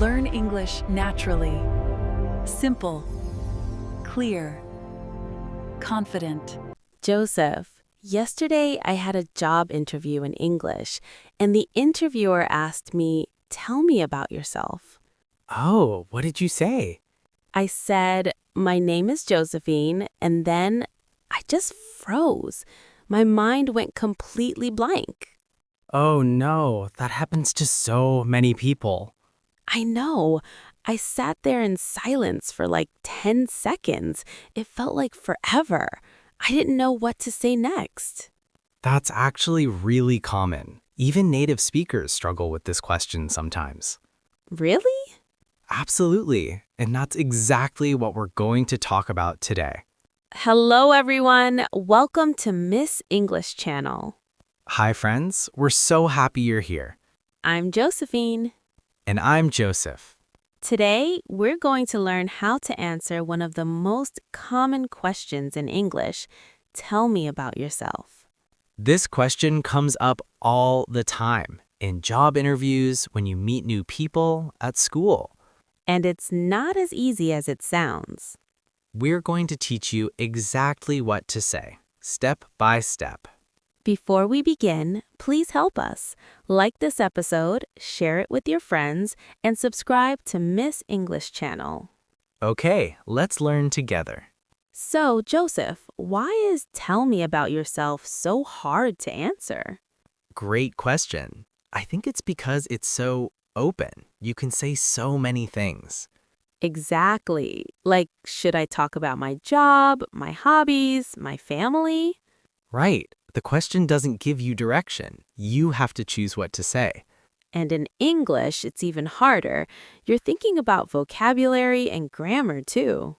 Learn English naturally. Simple, clear, confident. Joseph, yesterday I had a job interview in English, and the interviewer asked me, "Tell me about yourself." Oh, what did you say? I said, "My name is Josephine," and then I just froze. My mind went completely blank. Oh no, that happens to so many people. I know. I sat there in silence for like 10 seconds. It felt like forever. I didn't know what to say next. That's actually really common. Even native speakers struggle with this question sometimes. Really? Absolutely, and that's exactly what we're going to talk about today. Hello, everyone. Welcome to Miss English Channel. Hi friends, we're so happy you're here. I'm Josephine. And I'm Joseph. Today, we're going to learn how to answer one of the most common questions in English. Tell me about yourself. This question comes up all the time in job interviews, when you meet new people, at school. And it's not as easy as it sounds. We're going to teach you exactly what to say, step by step. Before we begin, please help us. Like this episode, share it with your friends, and subscribe to Miss English Channel. Okay, let's learn together. So, Joseph, why is "tell me about yourself" so hard to answer? Great question. I think it's because it's so open. You can say so many things. Exactly. Like, should I talk about my job, my hobbies, my family? Right. The question doesn't give you direction. You have to choose what to say. And in English, it's even harder. You're thinking about vocabulary and grammar, too.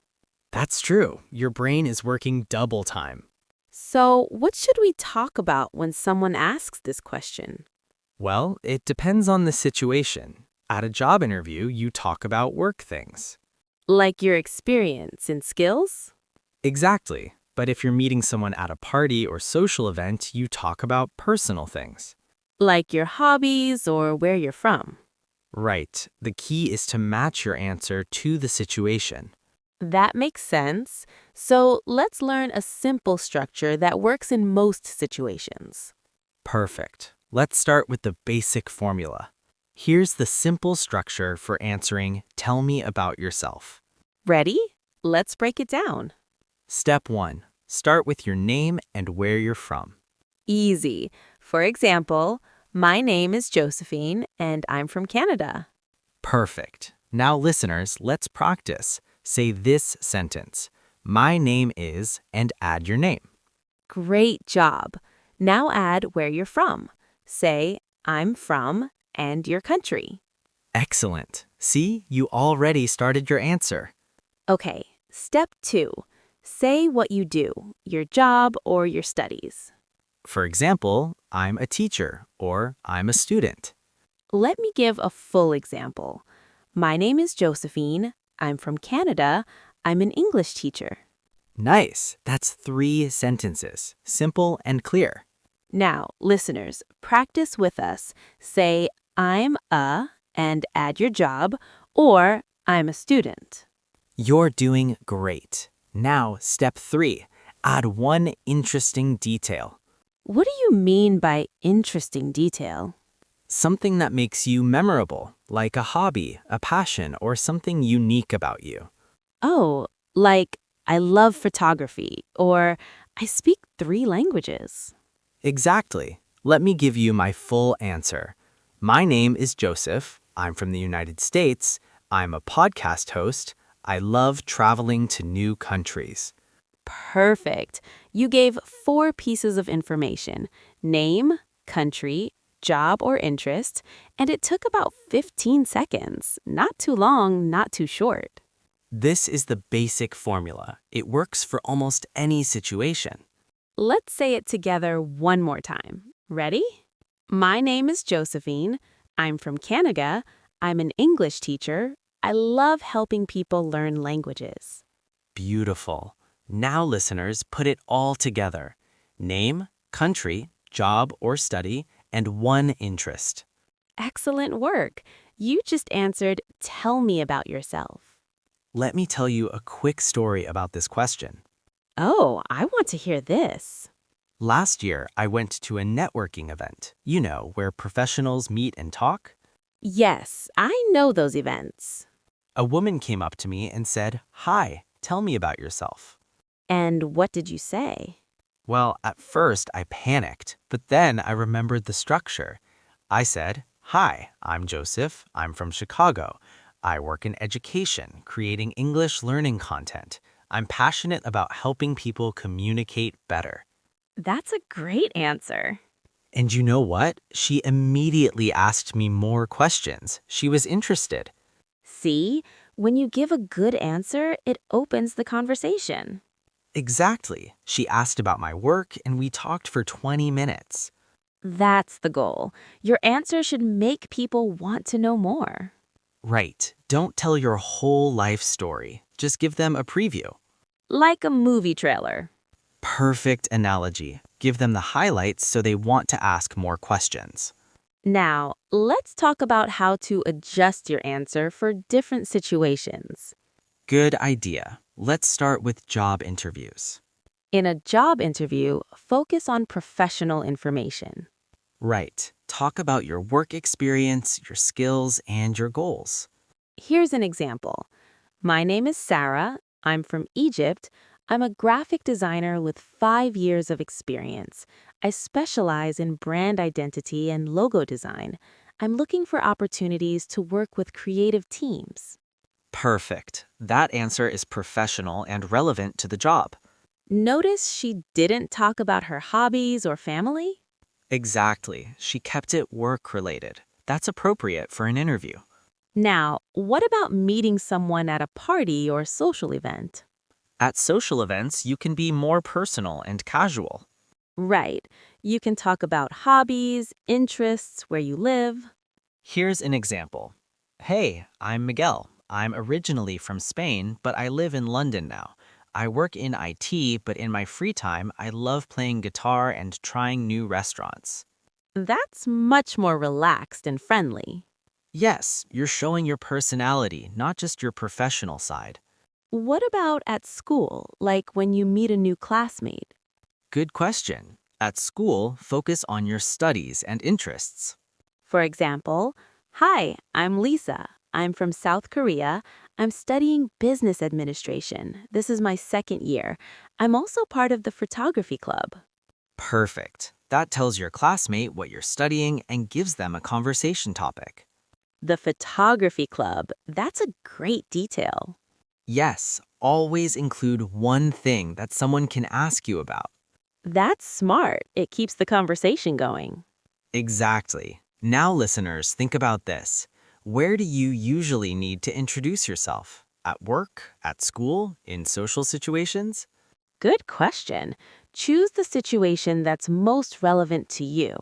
That's true. Your brain is working double time. So, what should we talk about when someone asks this question? Well, it depends on the situation. At a job interview, you talk about work things. Like your experience and skills? Exactly. But if you're meeting someone at a party or social event, you talk about personal things. Like your hobbies or where you're from? Right. The key is to match your answer to the situation. That makes sense. So, let's learn a simple structure that works in most situations. Perfect. Let's start with the basic formula. Here's the simple structure for answering "Tell me about yourself." Ready? Let's break it down. Step 1. Start with your name and where you're from. Easy. For example, my name is Josephine and I'm from Canada. Perfect. Now listeners, let's practice. Say this sentence. My name is, and add your name. Great job. Now add where you're from. Say, I'm from, and your country. Excellent. See, you already started your answer. Okay, step 2. Say what you do, your job or your studies. For example, I'm a teacher or I'm a student. Let me give a full example. My name is Josephine. I'm from Canada. I'm an English teacher. Nice. That's 3 sentences. Simple and clear. Now, listeners, practice with us. Say, I'm a, and add your job, or I'm a student. You're doing great. Now, step 3. Add one interesting detail. What do you mean by interesting detail? Something that makes you memorable, like a hobby, a passion, or something unique about you. Oh, like I love photography, or I speak 3 languages. Exactly. Let me give you my full answer. My name is Joseph. I'm from the United States. I'm a podcast host. I love traveling to new countries. Perfect. You gave 4 pieces of information: name, country, job or interest, and it took about 15 seconds. Not too long, not too short. This is the basic formula. It works for almost any situation. Let's say it together one more time. Ready? My name is Josephine. I'm from Canada. I'm an English teacher. I love helping people learn languages. Beautiful. Now, listeners, put it all together. Name, country, job or study, and one interest. Excellent work. You just answered, "Tell me about yourself." Let me tell you a quick story about this question. Oh, I want to hear this. Last year, I went to a networking event, where professionals meet and talk. Yes, I know those events. A woman came up to me and said, "Hi, tell me about yourself." And what did you say? Well, at first I panicked, but then I remembered the structure. I said, "Hi, I'm Joseph. I'm from Chicago. I work in education, creating English learning content. I'm passionate about helping people communicate better." That's a great answer. And you know what? She immediately asked me more questions. She was interested. See, when you give a good answer, it opens the conversation. Exactly. She asked about my work, and we talked for 20 minutes. That's the goal. Your answer should make people want to know more. Right. Don't tell your whole life story. Just give them a preview. Like a movie trailer. Perfect analogy. Give them the highlights so they want to ask more questions. Now, let's talk about how to adjust your answer for different situations. Good idea. Let's start with job interviews. In a job interview, focus on professional information. Right. Talk about your work experience, your skills, and your goals. Here's an example. My name is Sarah. I'm from Egypt. I'm a graphic designer with 5 years of experience. I specialize in brand identity and logo design. I'm looking for opportunities to work with creative teams. Perfect. That answer is professional and relevant to the job. Notice she didn't talk about her hobbies or family? Exactly. She kept it work-related. That's appropriate for an interview. Now, what about meeting someone at a party or social event? At social events, you can be more personal and casual. Right. You can talk about hobbies, interests, where you live. Here's an example. "Hey, I'm Miguel. I'm originally from Spain, but I live in London now. I work in IT, but in my free time, I love playing guitar and trying new restaurants." That's much more relaxed and friendly. Yes, you're showing your personality, not just your professional side. What about at school, like when you meet a new classmate? Good question. At school, focus on your studies and interests. For example, "Hi, I'm Lisa. I'm from South Korea. I'm studying business administration. This is my second year. I'm also part of the photography club." Perfect. That tells your classmate what you're studying and gives them a conversation topic. The photography club, that's a great detail. Yes, always include one thing that someone can ask you about. That's smart. It keeps the conversation going. Exactly. Now, listeners, think about this. Where do you usually need to introduce yourself? At work? At school? In social situations? Good question. Choose the situation that's most relevant to you.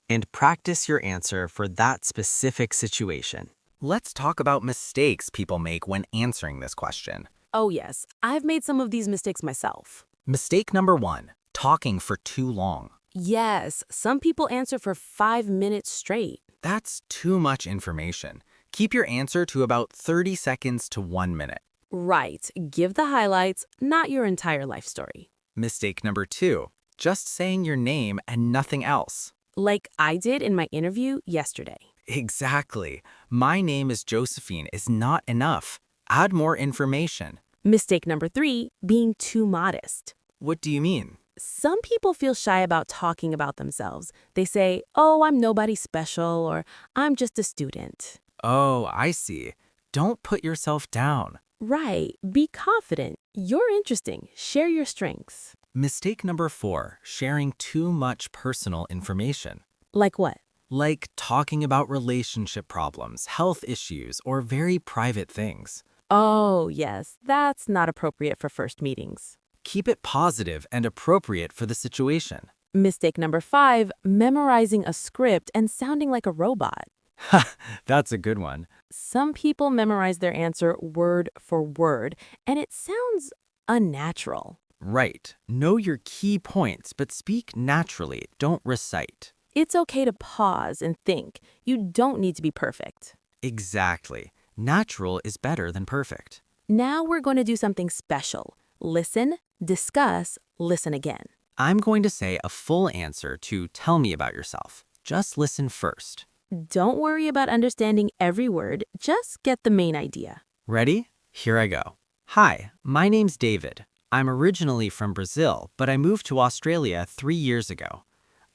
And practice your answer for that specific situation. Let's talk about mistakes people make when answering this question. Oh, yes, I've made some of these mistakes myself. Mistake number 1, talking for too long. Yes, some people answer for 5 minutes straight. That's too much information. Keep your answer to about 30 seconds to 1 minute. Right, give the highlights, not your entire life story. Mistake number 2, just saying your name and nothing else. Like I did in my interview yesterday. Exactly. "My name is Josephine" is not enough. Add more information. Mistake number 3, being too modest. What do you mean? Some people feel shy about talking about themselves. They say, "Oh, I'm nobody special," or "I'm just a student." Oh, I see. Don't put yourself down. Right, be confident. You're interesting. Share your strengths. Mistake number 4, sharing too much personal information. Like what? Like talking about relationship problems, health issues, or very private things. Oh, yes, that's not appropriate for first meetings. Keep it positive and appropriate for the situation. Mistake number 5, memorizing a script and sounding like a robot. Ha, that's a good one. Some people memorize their answer word for word, and it sounds unnatural. Right. Know your key points, but speak naturally. Don't recite. It's okay to pause and think. You don't need to be perfect. Exactly. Natural is better than perfect. Now we're going to do something special. Listen, discuss, listen again. I'm going to say a full answer to tell me about yourself. Just listen first. Don't worry about understanding every word, just get the main idea. Ready? Here I go. Hi, my name's David. I'm originally from Brazil, but I moved to Australia 3 years ago.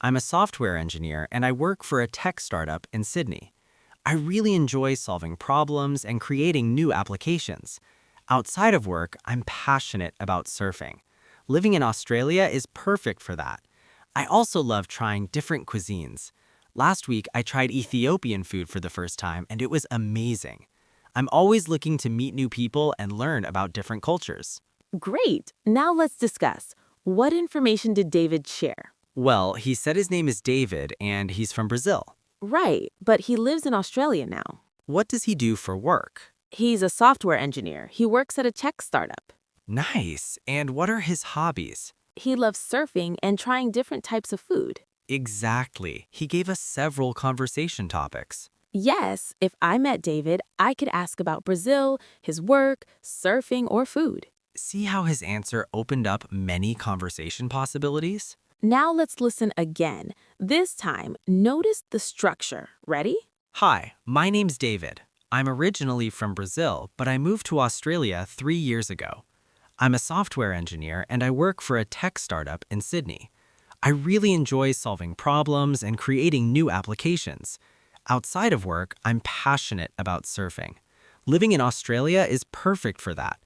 I'm a software engineer and I work for a tech startup in Sydney. I really enjoy solving problems and creating new applications. Outside of work, I'm passionate about surfing. Living in Australia is perfect for that. I also love trying different cuisines. Last week, I tried Ethiopian food for the first time and it was amazing. I'm always looking to meet new people and learn about different cultures. Great! Now let's discuss. What information did David share? Well, he said his name is David and he's from Brazil. Right, but he lives in Australia now. What does he do for work? He's a software engineer. He works at a tech startup. Nice. And what are his hobbies? He loves surfing and trying different types of food. Exactly. He gave us several conversation topics. Yes, if I met David, I could ask about Brazil, his work, surfing, or food. See how his answer opened up many conversation possibilities? Now let's listen again. This time, notice the structure. Ready? Hi, my name's David. I'm originally from Brazil, but I moved to Australia 3 years ago. I'm a software engineer and I work for a tech startup in Sydney. I really enjoy solving problems and creating new applications. Outside of work, I'm passionate about surfing. Living in Australia is perfect for that.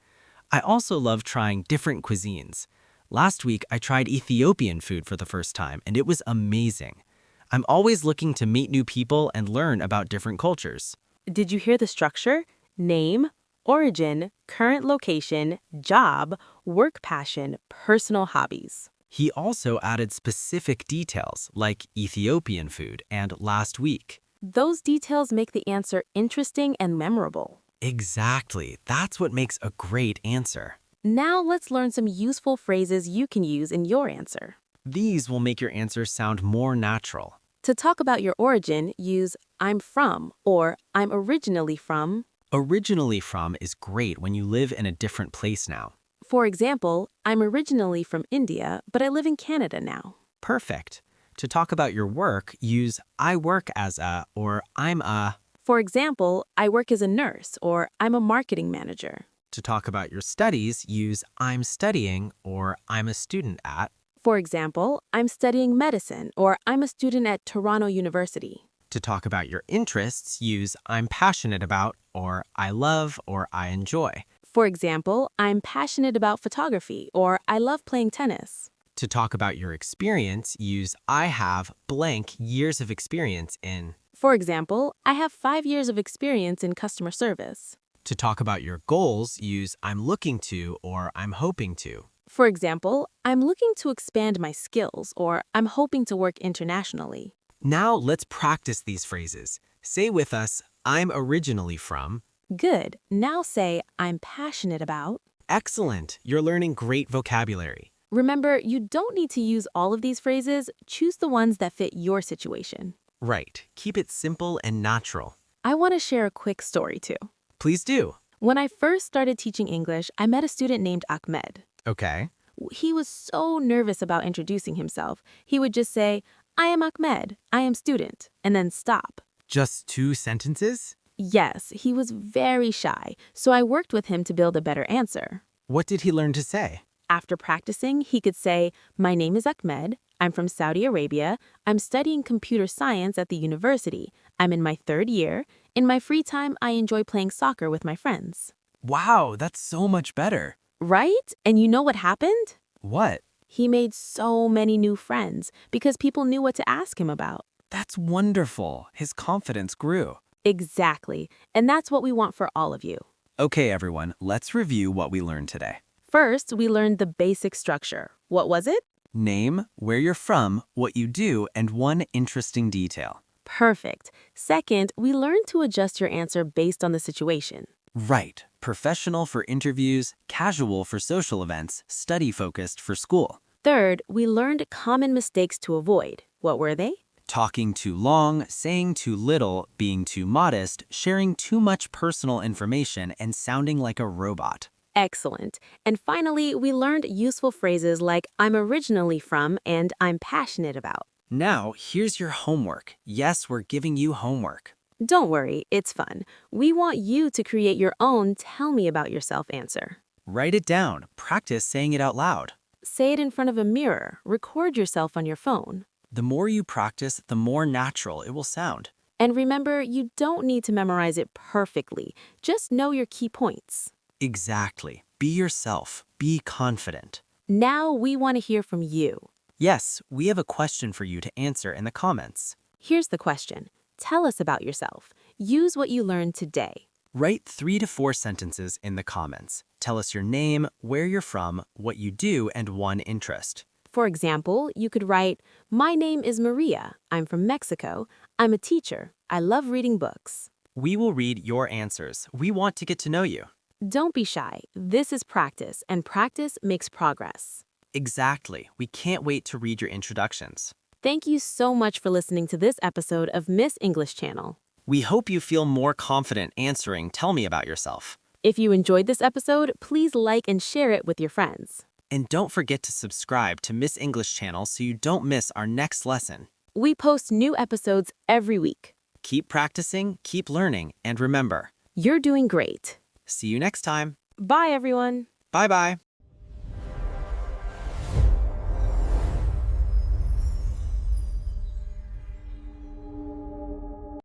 I also love trying different cuisines. Last week, I tried Ethiopian food for the first time, and it was amazing. I'm always looking to meet new people and learn about different cultures. Did you hear the structure? Name, origin, current location, job, work passion, personal hobbies. He also added specific details like Ethiopian food and last week. Those details make the answer interesting and memorable. Exactly. That's what makes a great answer. Now let's learn some useful phrases you can use in your answer. These will make your answer sound more natural. To talk about your origin, use I'm from or I'm originally from. Originally from is great when you live in a different place now. For example, I'm originally from India, but I live in Canada now. Perfect. To talk about your work, use I work as a or I'm a. For example, I work as a nurse or I'm a marketing manager. To talk about your studies, use I'm studying or I'm a student at. For example, I'm studying medicine or I'm a student at Toronto University. To talk about your interests, use I'm passionate about or I love or I enjoy. For example, I'm passionate about photography or I love playing tennis. To talk about your experience, use I have blank years of experience in. For example, I have 5 years of experience in customer service. To talk about your goals, use I'm looking to or I'm hoping to. For example, I'm looking to expand my skills or I'm hoping to work internationally. Now let's practice these phrases. Say with us, I'm originally from. Good. Now say I'm passionate about. Excellent. You're learning great vocabulary. Remember, you don't need to use all of these phrases. Choose the ones that fit your situation. Right. Keep it simple and natural. I want to share a quick story too. Please do. When I first started teaching English, I met a student named Ahmed. Okay. He was so nervous about introducing himself. He would just say, I am Ahmed, I am student, and then stop. Just 2 sentences? Yes, he was very shy, so I worked with him to build a better answer. What did he learn to say? After practicing, he could say, my name is Ahmed, I'm from Saudi Arabia, I'm studying computer science at the university, I'm in my 3rd year, in my free time I enjoy playing soccer with my friends. Wow, that's so much better. Right? And you know what happened? What? He made so many new friends because people knew what to ask him about. That's wonderful. His confidence grew. Exactly. And that's what we want for all of you. Okay, everyone, let's review what we learned today. First, we learned the basic structure. What was it? Name, where you're from, what you do, and one interesting detail. Perfect. Second, we learned to adjust your answer based on the situation. Right. Professional for interviews, casual for social events, study-focused for school. Third, we learned common mistakes to avoid. What were they? Talking too long, saying too little, being too modest, sharing too much personal information, and sounding like a robot. Excellent. And finally, we learned useful phrases like I'm originally from and I'm passionate about. Now, here's your homework. Yes, we're giving you homework. Don't worry, it's fun. We want you to create your own tell me about yourself answer. Write it down. Practice saying it out loud. Say it in front of a mirror. Record yourself on your phone. The more you practice, the more natural it will sound. And remember, you don't need to memorize it perfectly. Just know your key points. Exactly. Be yourself. Be confident. Now we want to hear from you. Yes, we have a question for you to answer in the comments. Here's the question. Tell us about yourself. Use what you learned today. Write 3 to 4 sentences in the comments. Tell us your name, where you're from, what you do, and one interest. For example, you could write, my name is Maria. I'm from Mexico. I'm a teacher. I love reading books. We will read your answers. We want to get to know you. Don't be shy. This is practice, and practice makes progress. Exactly. We can't wait to read your introductions. Thank you so much for listening to this episode of Miss English Channel. We hope you feel more confident answering Tell Me About Yourself. If you enjoyed this episode, please like and share it with your friends. And don't forget to subscribe to Miss English Channel so you don't miss our next lesson. We post new episodes every week. Keep practicing, keep learning, and remember, You're doing great. see you next time. Bye, everyone. Bye-bye.